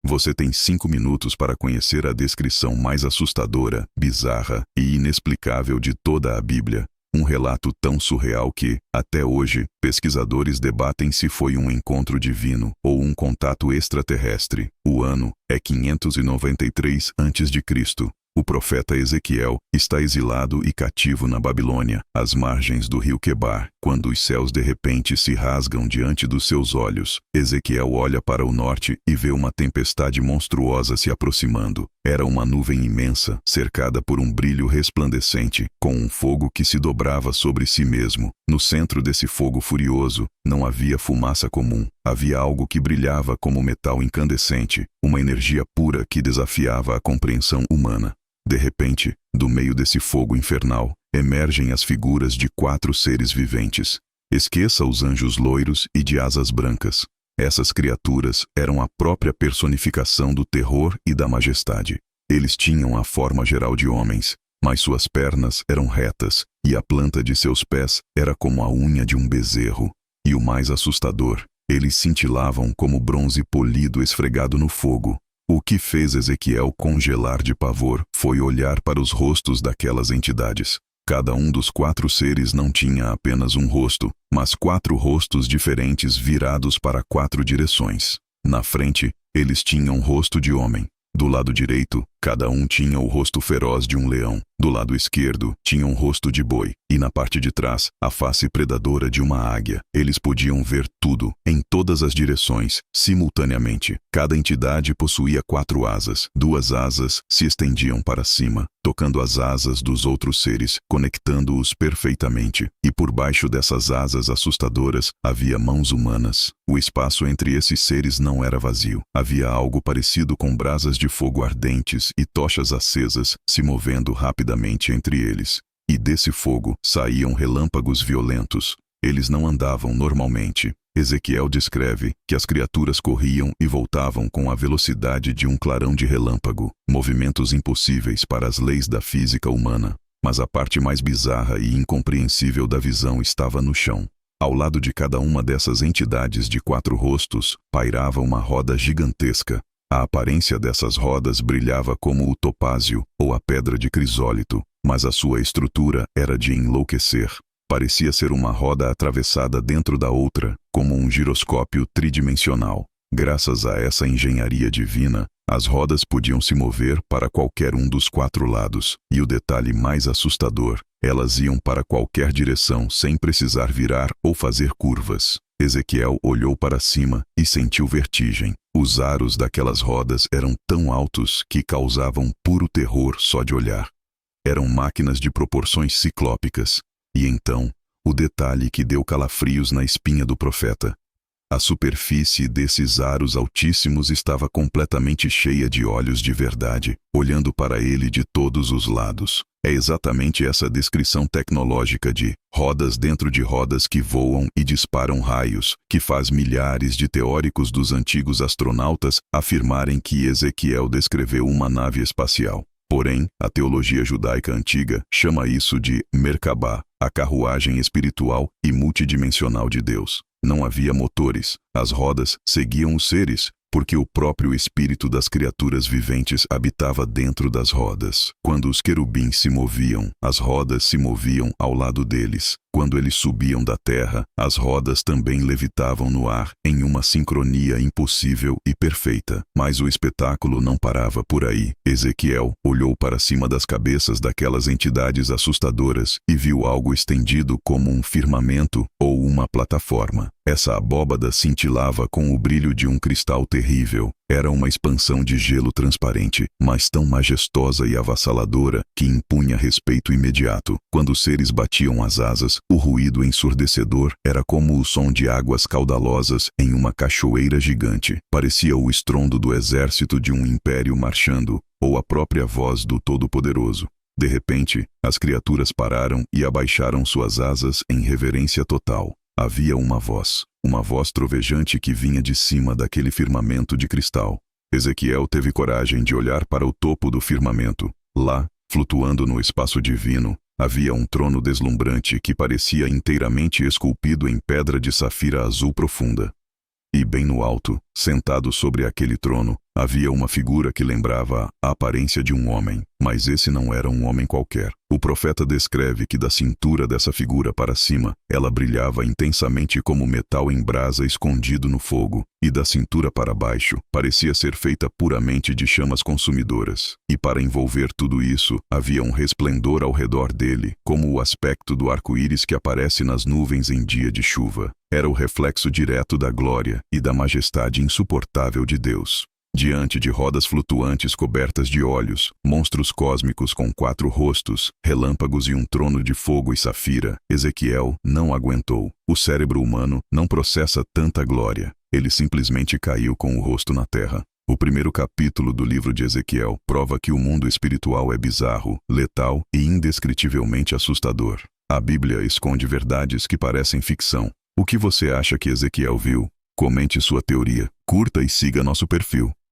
Você tem 5 minutos para conhecer a descrição mais assustadora, bizarra e inexplicável de toda a Bíblia. Um relato tão surreal que, até hoje, pesquisadores debatem se foi um encontro divino ou um contato extraterrestre. O ano é 593 a.C. O profeta Ezequiel está exilado e cativo na Babilônia, às margens do rio Quebar, quando os céus de repente se rasgam diante dos seus olhos. Ezequiel olha para o norte e vê uma tempestade monstruosa se aproximando. Era uma nuvem imensa, cercada por um brilho resplandecente, com um fogo que se dobrava sobre si mesmo. No centro desse fogo furioso, não havia fumaça comum. Havia algo que brilhava como metal incandescente, uma energia pura que desafiava a compreensão humana. De repente, do meio desse fogo infernal, emergem as figuras de 4 seres viventes. Esqueça os anjos loiros e de asas brancas. Essas criaturas eram a própria personificação do terror e da majestade. Eles tinham a forma geral de homens, mas suas pernas eram retas, e a planta de seus pés era como a unha de um bezerro. E o mais assustador, eles cintilavam como bronze polido esfregado no fogo. O que fez Ezequiel congelar de pavor foi olhar para os rostos daquelas entidades. Cada um dos 4 seres não tinha apenas um rosto, mas 4 rostos diferentes virados para 4 direções. Na frente, eles tinham o rosto de homem. Do lado direito, cada um tinha o rosto feroz de um leão. Do lado esquerdo, tinha um rosto de boi. E na parte de trás, a face predadora de uma águia. Eles podiam ver tudo, em todas as direções, simultaneamente. Cada entidade possuía 4 asas. 2 asas se estendiam para cima, tocando as asas dos outros seres, conectando-os perfeitamente. E por baixo dessas asas assustadoras, havia mãos humanas. O espaço entre esses seres não era vazio. Havia algo parecido com brasas de fogo ardentes e tochas acesas se movendo rapidamente entre eles. E desse fogo saíam relâmpagos violentos. Eles não andavam normalmente. Ezequiel descreve que as criaturas corriam e voltavam com a velocidade de um clarão de relâmpago, movimentos impossíveis para as leis da física humana. Mas a parte mais bizarra e incompreensível da visão estava no chão. Ao lado de cada uma dessas entidades de 4 rostos, pairava uma roda gigantesca. A aparência dessas rodas brilhava como o topázio ou a pedra de crisólito, mas a sua estrutura era de enlouquecer. Parecia ser uma roda atravessada dentro da outra, como um giroscópio tridimensional. Graças a essa engenharia divina, as rodas podiam se mover para qualquer um dos 4 lados. E o detalhe mais assustador, elas iam para qualquer direção sem precisar virar ou fazer curvas. Ezequiel olhou para cima e sentiu vertigem. Os aros daquelas rodas eram tão altos que causavam puro terror só de olhar. Eram máquinas de proporções ciclópicas. E então, o detalhe que deu calafrios na espinha do profeta. A superfície desses aros altíssimos estava completamente cheia de olhos de verdade, olhando para ele de todos os lados. É exatamente essa descrição tecnológica de rodas dentro de rodas que voam e disparam raios, que faz milhares de teóricos dos antigos astronautas afirmarem que Ezequiel descreveu uma nave espacial. Porém, a teologia judaica antiga chama isso de Merkabah, a carruagem espiritual e multidimensional de Deus. Não havia motores, as rodas seguiam os seres, porque o próprio espírito das criaturas viventes habitava dentro das rodas. Quando os querubins se moviam, as rodas se moviam ao lado deles. Quando eles subiam da terra, as rodas também levitavam no ar, em uma sincronia impossível e perfeita. Mas o espetáculo não parava por aí. Ezequiel olhou para cima das cabeças daquelas entidades assustadoras e viu algo estendido como um firmamento ou uma plataforma. Essa abóbada cintilava com o brilho de um cristal terrível. Era uma expansão de gelo transparente, mas tão majestosa e avassaladora que impunha respeito imediato. Quando os seres batiam as asas, o ruído ensurdecedor era como o som de águas caudalosas em uma cachoeira gigante. Parecia o estrondo do exército de um império marchando, ou a própria voz do Todo-Poderoso. De repente, as criaturas pararam e abaixaram suas asas em reverência total. Havia uma voz trovejante que vinha de cima daquele firmamento de cristal. Ezequiel teve coragem de olhar para o topo do firmamento. Lá, flutuando no espaço divino, havia um trono deslumbrante que parecia inteiramente esculpido em pedra de safira azul profunda. E bem no alto, sentado sobre aquele trono, Havia uma figura que lembrava a aparência de um homem, mas esse não era um homem qualquer. O profeta descreve que da cintura dessa figura para cima, ela brilhava intensamente como metal em brasa escondido no fogo, e da cintura para baixo, parecia ser feita puramente de chamas consumidoras. E para envolver tudo isso, havia um resplendor ao redor dele, como o aspecto do arco-íris que aparece nas nuvens em dia de chuva. Era o reflexo direto da glória e da majestade insuportável de Deus. Diante de rodas flutuantes cobertas de olhos, monstros cósmicos com 4 rostos, relâmpagos e um trono de fogo e safira, Ezequiel não aguentou. O cérebro humano não processa tanta glória. Ele simplesmente caiu com o rosto na terra. O primeiro capítulo do livro de Ezequiel prova que o mundo espiritual é bizarro, letal e indescritivelmente assustador. A Bíblia esconde verdades que parecem ficção. O que você acha que Ezequiel viu? Comente sua teoria, curta e siga nosso perfil.